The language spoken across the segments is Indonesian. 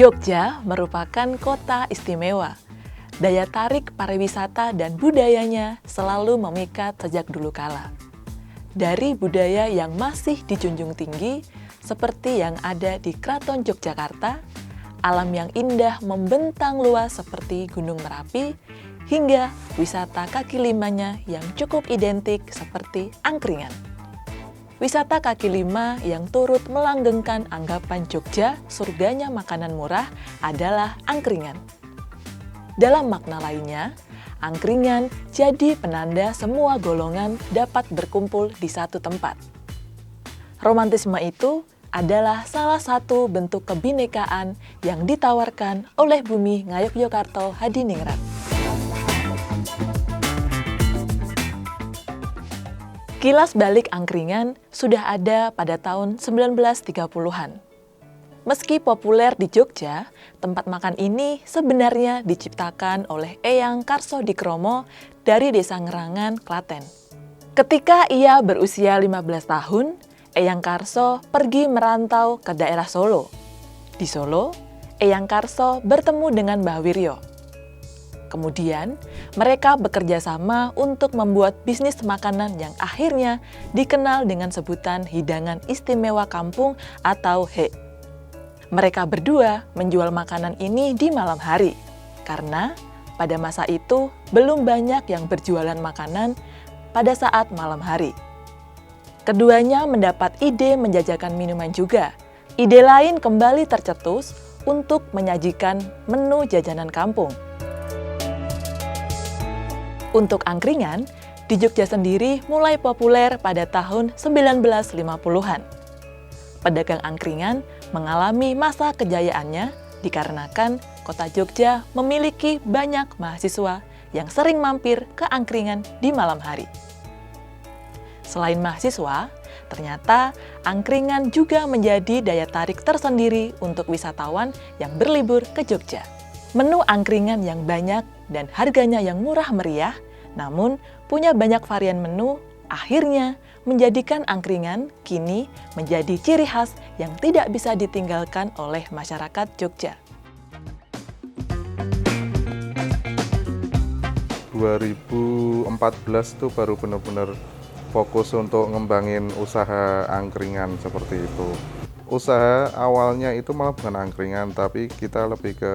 Jogja merupakan kota istimewa. Daya tarik pariwisata dan budayanya selalu memikat sejak dulu kala. Dari budaya yang masih dijunjung tinggi, seperti yang ada di Keraton Yogyakarta, alam yang indah membentang luas seperti Gunung Merapi, hingga wisata kaki limanya yang cukup identik seperti angkringan. Wisata kaki lima yang turut melanggengkan anggapan Jogja surganya makanan murah adalah angkringan. Dalam makna lainnya, angkringan jadi penanda semua golongan dapat berkumpul di satu tempat. Romantisme itu adalah salah satu bentuk kebinekaan yang ditawarkan oleh Bumi Ngayogyakarta Hadiningrat. Kilas balik angkringan sudah ada pada tahun 1930-an. Meski populer di Jogja, tempat makan ini sebenarnya diciptakan oleh Eyang Karsodikromo dari Desa Ngerangan, Klaten. Ketika ia berusia 15 tahun, Eyang Karso pergi merantau ke daerah Solo. Di Solo, Eyang Karso bertemu dengan Mbah Wiryo. Kemudian, mereka bekerja sama untuk membuat bisnis makanan yang akhirnya dikenal dengan sebutan hidangan istimewa kampung atau HE. Mereka berdua menjual makanan ini di malam hari, karena pada masa itu belum banyak yang berjualan makanan pada saat malam hari. Keduanya mendapat ide menjajakan minuman juga. Ide lain kembali tercetus untuk menyajikan menu jajanan kampung. Untuk angkringan, di Jogja sendiri mulai populer pada tahun 1950-an. Pedagang angkringan mengalami masa kejayaannya dikarenakan kota Jogja memiliki banyak mahasiswa yang sering mampir ke angkringan di malam hari. Selain mahasiswa, ternyata angkringan juga menjadi daya tarik tersendiri untuk wisatawan yang berlibur ke Jogja. Menu angkringan yang banyak dan harganya yang murah meriah, namun punya banyak varian menu, akhirnya menjadikan angkringan kini menjadi ciri khas yang tidak bisa ditinggalkan oleh masyarakat Jogja. 2014 tuh baru benar-benar fokus untuk ngembangin usaha angkringan seperti itu. Usaha awalnya itu malah bukan angkringan, tapi kita lebih ke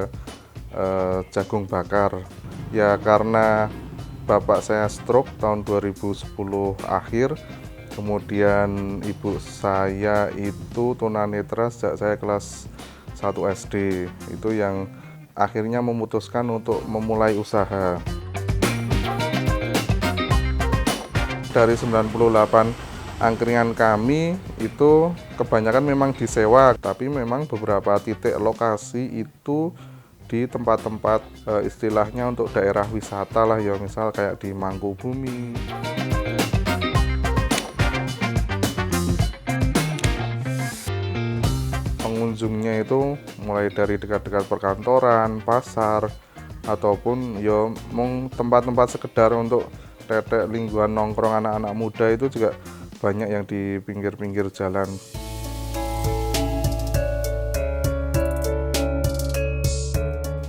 jagung bakar. Ya karena bapak saya stroke tahun 2010 akhir, kemudian ibu saya itu tunanetra sejak saya kelas 1 SD. Itu yang akhirnya memutuskan untuk memulai usaha. Dari 98 angkringan kami itu kebanyakan memang disewa, tapi memang beberapa titik lokasi itu di tempat-tempat istilahnya untuk daerah wisata lah ya, misal kayak di Mangkubumi. Pengunjungnya itu mulai dari dekat-dekat perkantoran, pasar, ataupun ya tempat-tempat sekedar untuk tetek lingkungan nongkrong anak-anak muda itu juga banyak yang di pinggir-pinggir jalan.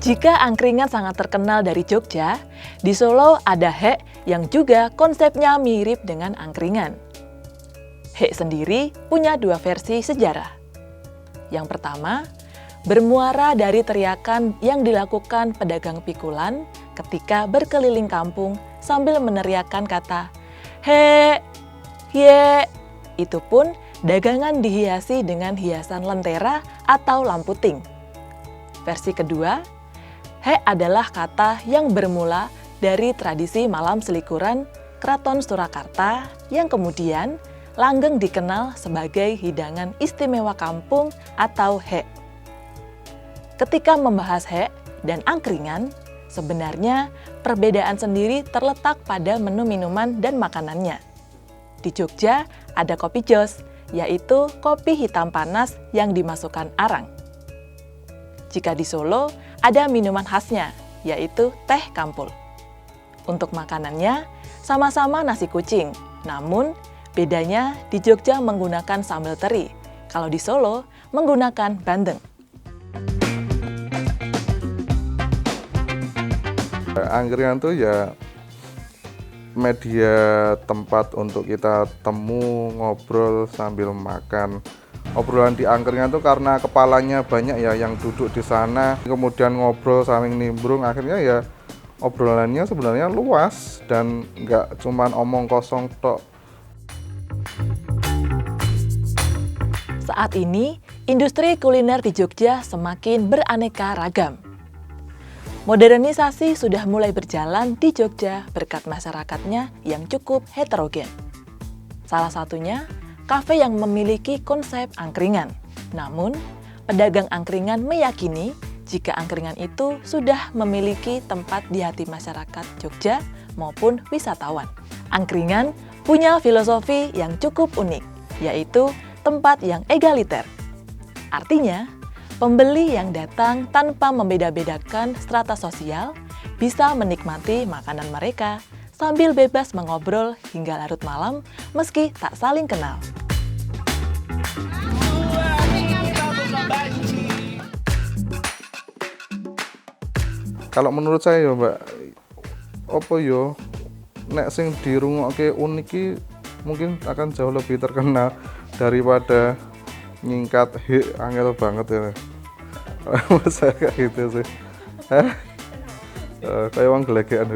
Jika angkringan sangat terkenal dari Jogja, di Solo ada HE yang juga konsepnya mirip dengan angkringan. HE sendiri punya dua versi sejarah. Yang pertama, bermuara dari teriakan yang dilakukan pedagang pikulan ketika berkeliling kampung sambil meneriakkan kata "He, ye". Itu pun dagangan dihiasi dengan hiasan lentera atau lampu ting. Versi kedua, HE adalah kata yang bermula dari tradisi malam selikuran Keraton Surakarta yang kemudian langgeng dikenal sebagai hidangan istimewa kampung atau HE. Ketika membahas HE dan angkringan, sebenarnya perbedaan sendiri terletak pada menu minuman dan makanannya. Di Jogja ada kopi jos, yaitu kopi hitam panas yang dimasukkan arang. Jika di Solo, ada minuman khasnya, yaitu teh kampul. Untuk makanannya, sama-sama nasi kucing, namun bedanya di Jogja menggunakan sambal teri, kalau di Solo menggunakan bandeng. Angkringan tuh ya media tempat untuk kita temu, ngobrol sambil makan. Obrolan di angkringan tuh karena kepalanya banyak ya yang duduk di sana, kemudian ngobrol saling nimbrung, akhirnya ya obrolannya sebenarnya luas dan nggak cuman omong kosong tok. Saat ini, industri kuliner di Jogja semakin beraneka ragam. Modernisasi sudah mulai berjalan di Jogja berkat masyarakatnya yang cukup heterogen. Salah satunya, kafe yang memiliki konsep angkringan. Namun, pedagang angkringan meyakini jika angkringan itu sudah memiliki tempat di hati masyarakat Jogja maupun wisatawan. Angkringan punya filosofi yang cukup unik, yaitu tempat yang egaliter. Artinya, pembeli yang datang tanpa membeda-bedakan strata sosial bisa menikmati makanan mereka sambil bebas mengobrol hingga larut malam meski tak saling kenal. Kalau menurut saya ya Mbak, apa yo nek sing dirungokke unik ki mungkin akan jauh lebih terkenal daripada nyingkat angel banget ya. Menurut saya kayak gitu sih. Kayak wong gelegekan